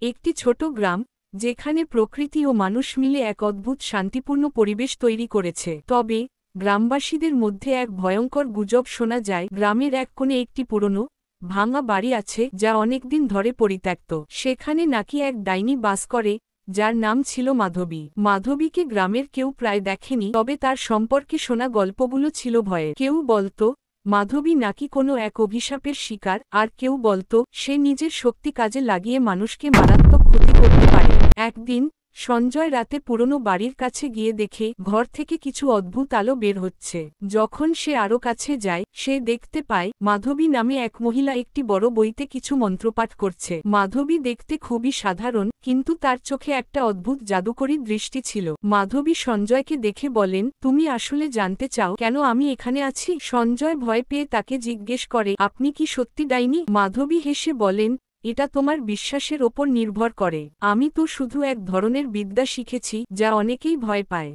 একটি ছোট গ্রাম যেখানে প্রকৃতি ও মানুষ মিলে এক অদ্ভুত শান্তিপূর্ণ পরিবেশ তৈরি করেছে। তবে গ্রামবাসীদের মধ্যে এক ভয়ঙ্কর গুজব শোনা যায়। গ্রামের এক কোণে একটি পুরনো ভাঙা বাড়ি আছে যা অনেকদিন ধরে পরিত্যক্ত। সেখানে নাকি এক ডাইনি বাস করে যার নাম ছিল মাধবী। মাধবীকে গ্রামের কেউ প্রায় দেখেনি, তবে তার সম্পর্কে শোনা গল্পগুলো ছিল ভয়ের। কেউ বলতো মাধবী নাকি কোনো এক অভিশাপের শিকার, আর কেউ বলতো সে নিজের শক্তি কাজে লাগিয়ে মানুষকে মারাত্মক ক্ষতি করতে পারে। একদিন সঞ্জয় রাতে পুরনো বাড়ির কাছে গিয়ে দেখে ঘর থেকে কিছু অদ্ভুত আলো বের হচ্ছে। যখন সে আরও কাছে যায়, সে দেখতে পায় মাধবী নামে এক মহিলা একটি বড় বইতে কিছু মন্ত্রপাঠ করছে। মাধবী দেখতে খুবই সাধারণ, কিন্তু তার চোখে একটা অদ্ভুত জাদুকরী দৃষ্টি ছিল। মাধবী সঞ্জয়কে দেখে বলেন, তুমি আসলে জানতে চাও কেন আমি এখানে আছি? সঞ্জয় ভয় পেয়ে তাকে জিজ্ঞেস করে, আপনি কি সত্যি ডাইনি? মাধবী হেসে বলেন, এটা তোমার বিশ্বাসের ওপর নির্ভর করে। আমি তো শুধু এক ধরনের বিদ্যা শিখেছি যা অনেকেই ভয় পায়।